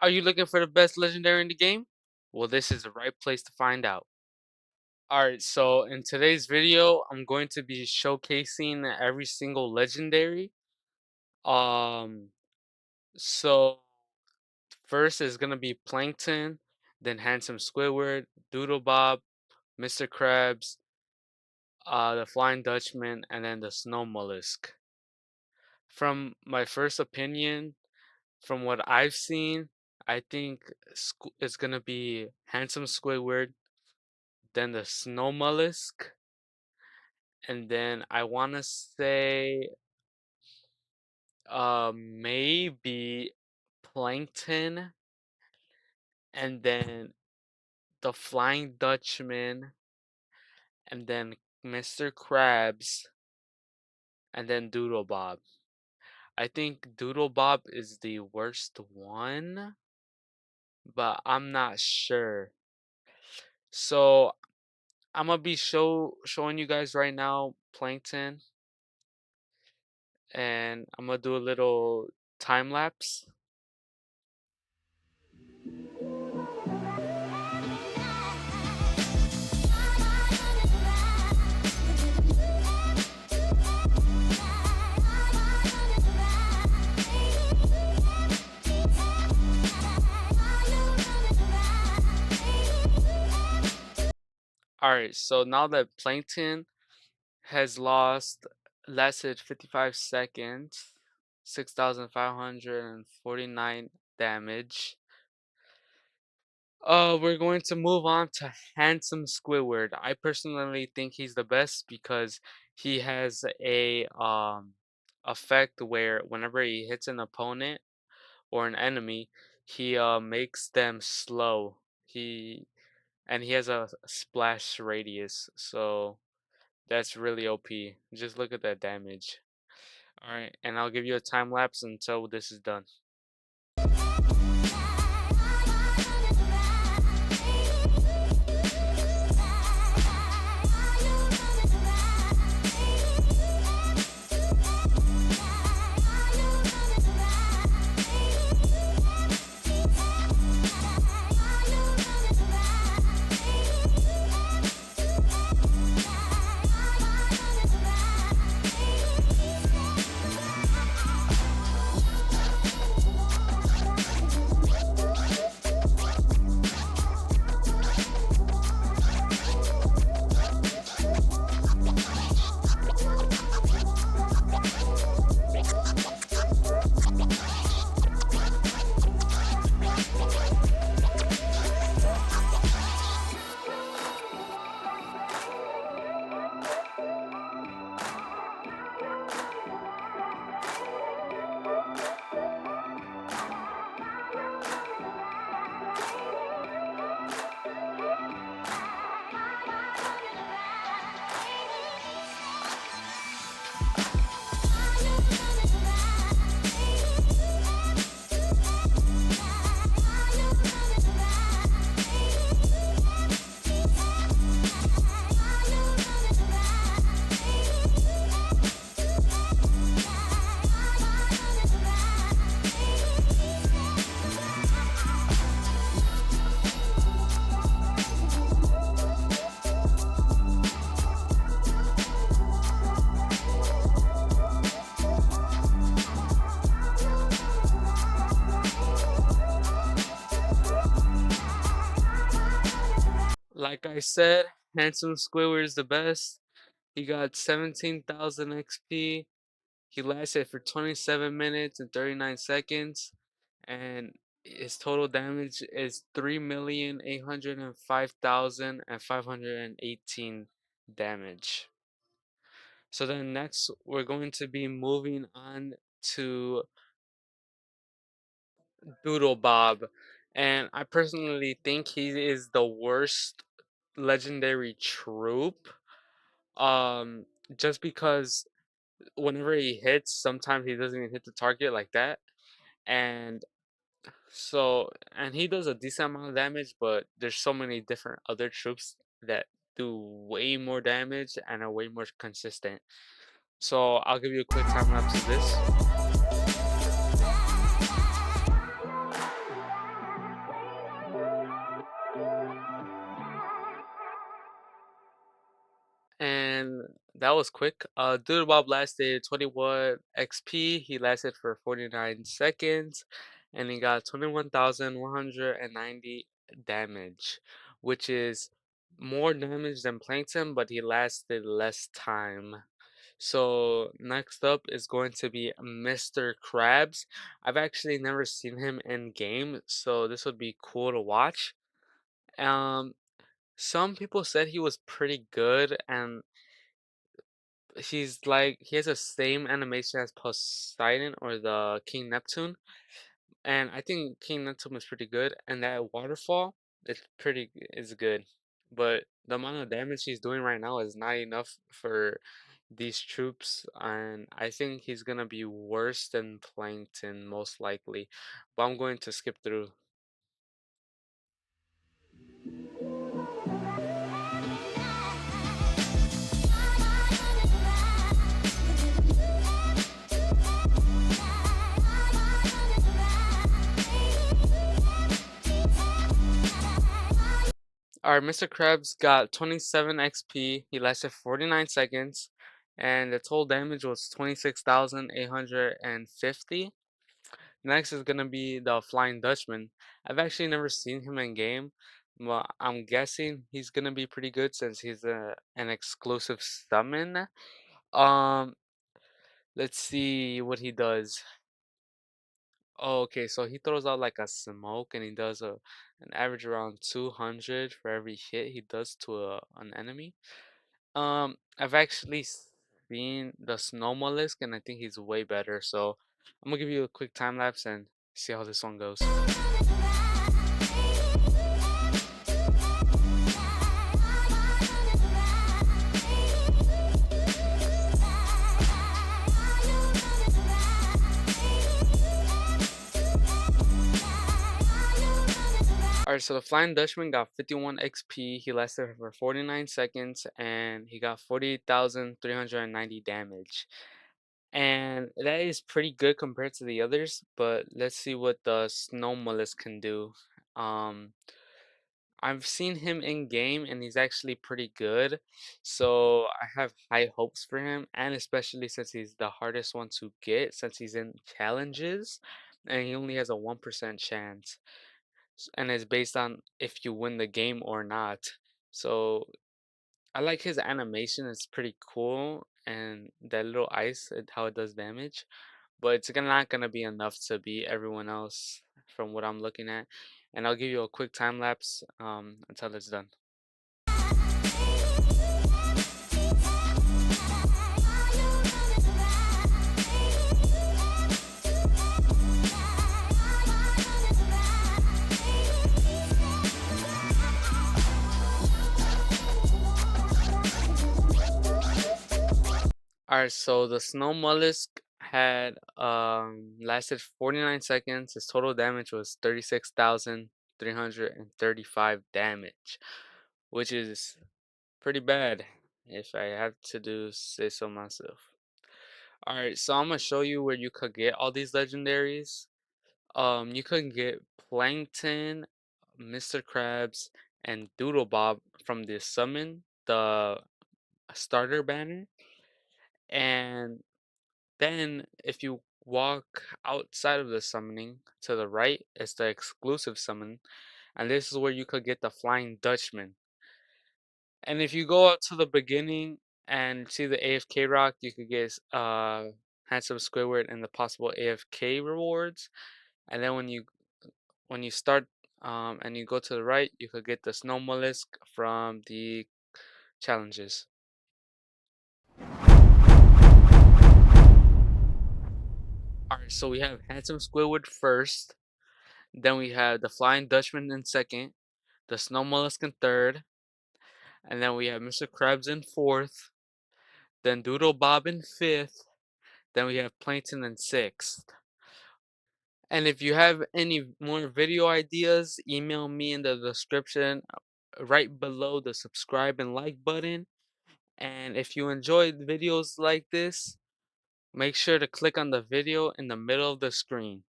Are you looking for the best legendary in the game? Well, this is the right place to find out. Alright, so in today's video, I'm going to be showcasing every single legendary. Um, so first is gonna be Plankton, then Handsome Squidward, DoodleBob, Mr. Krabs, the Flying Dutchman, and then the Snow Mollusk. From my first opinion, from what I've seen, I think it's gonna be Handsome Squidward, then the Snow Mollusk, and then I wanna say maybe Plankton, and then the Flying Dutchman, and then Mr. Krabs, and then DoodleBob. I think DoodleBob is the worst one, but I'm not sure. So I'm gonna be showing you guys right now Plankton, and I'm gonna do a little time lapse. Alright, so now that Plankton has lasted 55 seconds, 6,549 damage. We're going to move on to Handsome Squidward. I personally think he's the best because he has a effect where whenever he hits an opponent or an enemy, he makes them slow. He has a splash radius, so that's really OP. Just look at that damage. Alright, and I'll give you a time lapse until this is done. Like I said, Handsome Squidward is the best. He got 17,000 XP. He lasted for 27 minutes and 39 seconds. And his total damage is 3,805,518 damage. So then next we're going to be moving on to DoodleBob. And I personally think he is the worst legendary troop. Just because whenever he hits, sometimes he doesn't even hit the target like that. And and he does a decent amount of damage, but there's so many different other troops that do way more damage and are way more consistent. So I'll give you a quick time lapse of this. and that was quick. DoodleBob lasted 21 XP. He lasted for 49 seconds, and he got 21,190 damage, which is more damage than Plankton, but he lasted less time. So next up is going to be Mr. Krabs. I've actually never seen him in game, so this would be cool to watch. Um, some people said he was pretty good, and he has the same animation as Poseidon or the King Neptune, and I think King Neptune is pretty good. And that waterfall is good, but the amount of damage he's doing right now is not enough for these troops, and I think he's gonna be worse than Plankton most likely. But I'm going to skip through. Alright, Mr. Krabs got 27 XP. He lasted 49 seconds, and the total damage was 26,850. Next is gonna be the Flying Dutchman. I've actually never seen him in game, but I'm guessing he's gonna be pretty good since he's an exclusive summon. Um, let's see what he does. Oh, okay, so he throws out like a smoke, and he does an average around 200 for every hit he does to an enemy. I've actually seen the Snow Mollusk, and I think he's way better. So I'm gonna give you a quick time lapse and see how this one goes. Alright, so the Flying Dutchman got 51 XP. He lasted for 49 seconds, and he got 48,390 damage. And that is pretty good compared to the others, but let's see what the Snow Mollusk can do. Um, I've seen him in game, and he's actually pretty good, so I have high hopes for him, and especially since he's the hardest one to get, since he's in challenges, and he only has a 1% chance, and it's based on if you win the game or not. So I like his animation; it's pretty cool, and that little ice, how it does damage, but it's not gonna be enough to beat everyone else from what I'm looking at. And I'll give you a quick time lapse until it's done. Alright, so the Snow Mollusk had lasted 49 seconds. His total damage was 36,335 damage, which is pretty bad if I have to say so myself. Alright, so I'm gonna show you where you could get all these legendaries. You could get Plankton, Mr. Krabs, and DoodleBob from the summon, the starter banner. And then if you walk outside of the summoning to the right, it's the exclusive summon. And this is where you could get the Flying Dutchman. And if you go up to the beginning and see the AFK rock, you could get handsome Squidward and the possible AFK rewards. And then when you start and you go to the right, you could get the Snow Mollusk from the challenges. Alright, so we have handsome Squidward first, then we have the Flying Dutchman in second, the Snow Mollusk in third, and then we have Mr. Krabs in fourth, then DoodleBob in fifth, then we have Plankton in sixth. And if you have any more video ideas, email me in the description right below the subscribe and like button. And if you enjoyed videos like this, make sure to click on the video in the middle of the screen.